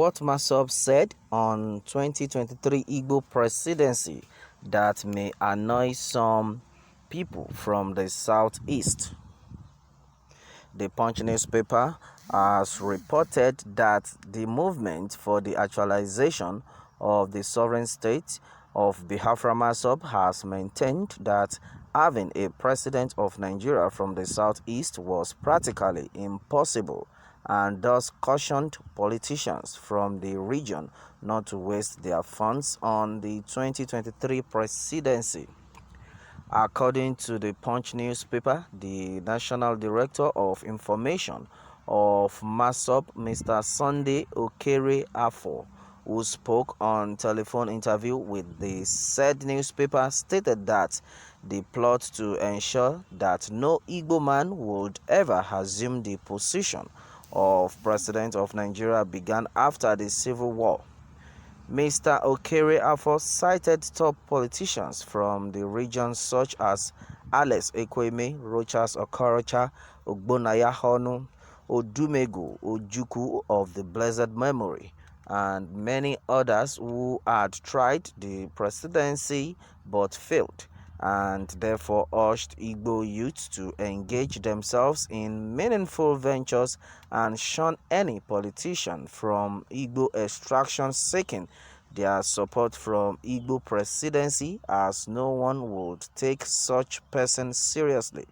what Massob said on 2023 Igbo Presidency that may annoy some people from the southeast. The Punch newspaper has reported that the movement for the actualization of the sovereign state of Biafra Massob has maintained that having a president of Nigeria from the southeast was practically impossible, and thus cautioned politicians from the region not to waste their funds on the 2023 presidency. According to the Punch newspaper, the National Director of Information of Massob, Mr. Sunday Okere Afo, who spoke on telephone interview with the said newspaper, stated that the plot to ensure that no Igbo man would ever assume the position of President of Nigeria began after the Civil War. Mr. Okere Afo cited top politicians from the region such as Alex Ekweme, Rochas Okorocha, Ogbonaya Honu, Odumegu Ojukwu of the blessed memory, and many others who had tried the presidency but failed, and therefore urged Igbo youth to engage themselves in meaningful ventures and shun any politician from Igbo extraction seeking their support from Igbo presidency, as no one would take such person seriously.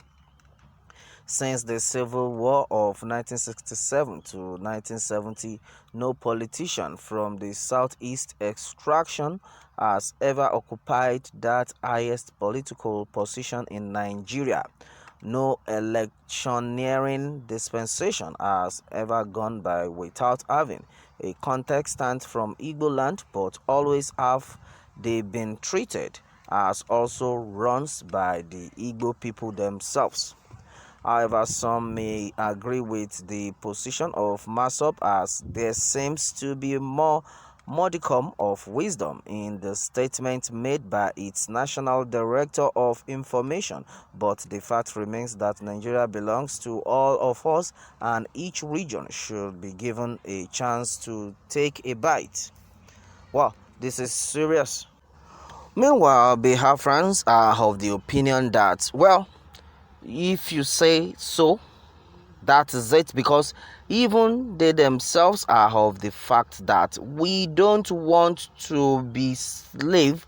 Since the Civil War of 1967 to 1970, no politician from the Southeast extraction has ever occupied that highest political position in Nigeria. No electioneering dispensation has ever gone by without having a contestant from Igbo land, but always have they been treated as also runs by the Igbo people themselves. However, some may agree with the position of Massob, as there seems to be more modicum of wisdom in the statement made by its National Director of Information, but the fact remains that Nigeria belongs to all of us and each region should be given a chance to take a bite. Wow, this is serious. Meanwhile, Biafrans are of the opinion that, well, if you say so, that is it, because even they themselves are of the fact that we don't want to be slave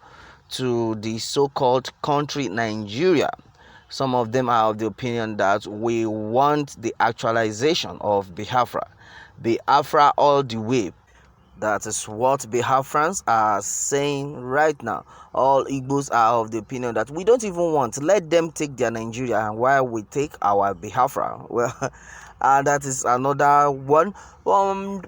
to the so-called country Nigeria. Some of them are of the opinion that we want the actualization of Biafra all the way. That is what Biafrans are saying right now. All Igbos are of the opinion that we don't even want. Let them take their Nigeria while we take our Biafra. Well, that is another one.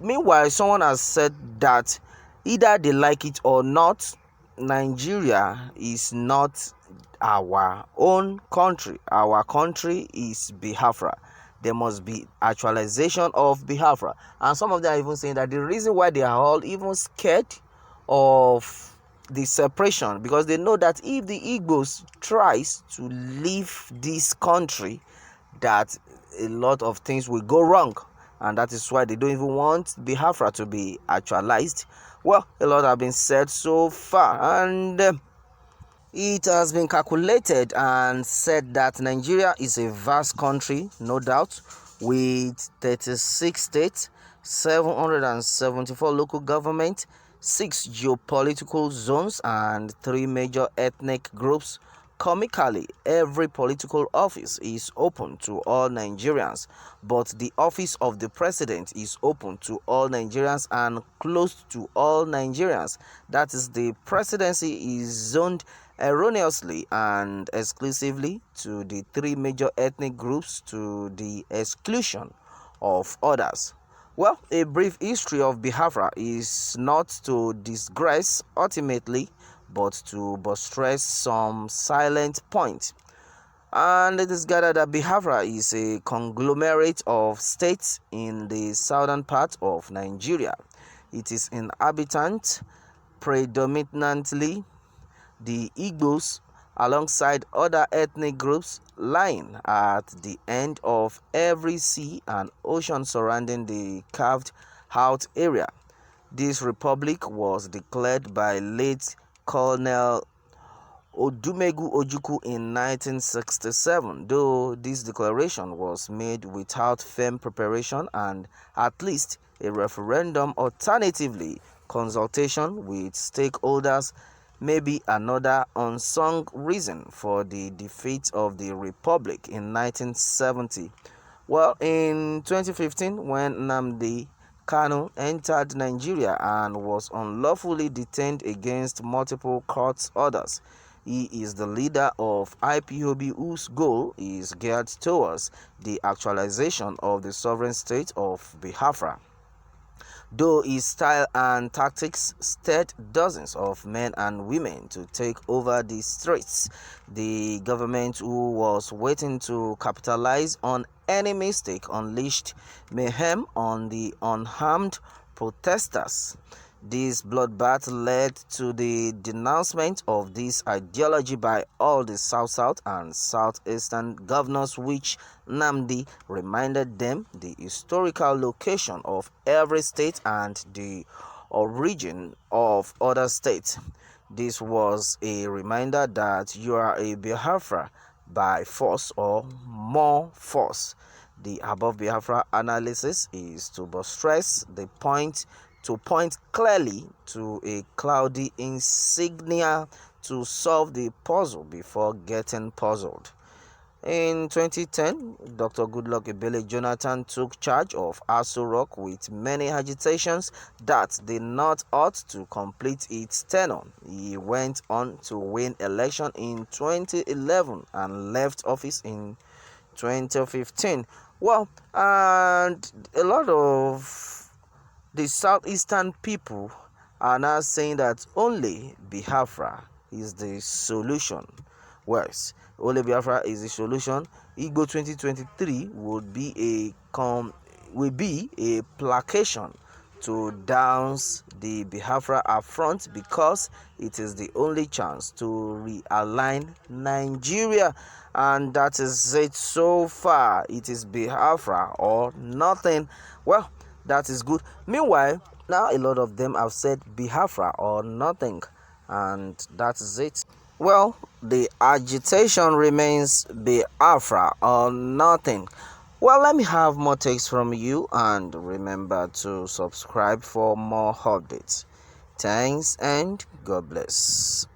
Meanwhile, someone has said that either they like it or not, Nigeria is not our own country. Our country is Biafra. There must be actualization of Biafra. And some of them are even saying that the reason why they are all even scared of the separation, because they know that if the Igbos tries to leave this country, that a lot of things will go wrong. And that is why they don't even want Biafra to be actualized. Well, a lot have been said so far, and it has been calculated and said that Nigeria is a vast country, no doubt, with 36 states, 774 local governments, 6 geopolitical zones, and 3 major ethnic groups. Comically, every political office is open to all Nigerians, but the office of the president is open to all Nigerians and closed to all Nigerians. That is, the presidency is zoned erroneously and exclusively to the 3 major ethnic groups, to the exclusion of others. Well, a brief history of Biafra is not to digress ultimately, but to buttress some silent points. And it is gathered that Biafra is a conglomerate of states in the southern part of Nigeria. It is inhabitant predominantly the Igbos, alongside other ethnic groups lying at the end of every sea and ocean surrounding the carved out area. This republic was declared by late Colonel Odumegu Ojukwu in 1967, though this declaration was made without firm preparation and at least a referendum, alternatively consultation with stakeholders, may be another unsung reason for the defeat of the republic in 1970. Well, in 2015, when Nnamdi Kanu entered Nigeria and was unlawfully detained against multiple court orders, he is the leader of IPOB whose goal is geared towards the actualization of the sovereign state of Biafra. Though his style and tactics stirred dozens of men and women to take over the streets, the government, who was waiting to capitalize on any mistake, unleashed mayhem on the unarmed protesters. This bloodbath led to the denouncement of this ideology by all the South and Southeastern governors, which Nnamdi reminded them the historical location of every state and the origin of other states. This was a reminder that you are a Biafra by force or more force. The above Biafra analysis is to stress the point, to point clearly to a cloudy insignia to solve the puzzle before getting puzzled. In 2010, Dr. Goodluck Ebele Jonathan took charge of Aso Rock with many agitations that the North ought to complete its tenure. He went on to win election in 2011 and left office in 2015. Well, and a lot of the southeastern people are now saying that only Biafra is the solution. Whereas only Biafra is the solution. Igbo 2023 will be a placation to downs the Biafra affront, because it is the only chance to realign Nigeria, and that is it so far. It is Biafra or nothing. Well, that is good. Meanwhile, now a lot of them have said Biafra or nothing, and that is it. Well, the agitation remains Biafra or nothing. Well, let me have more takes from you, and remember to subscribe for more updates. Thanks and God bless.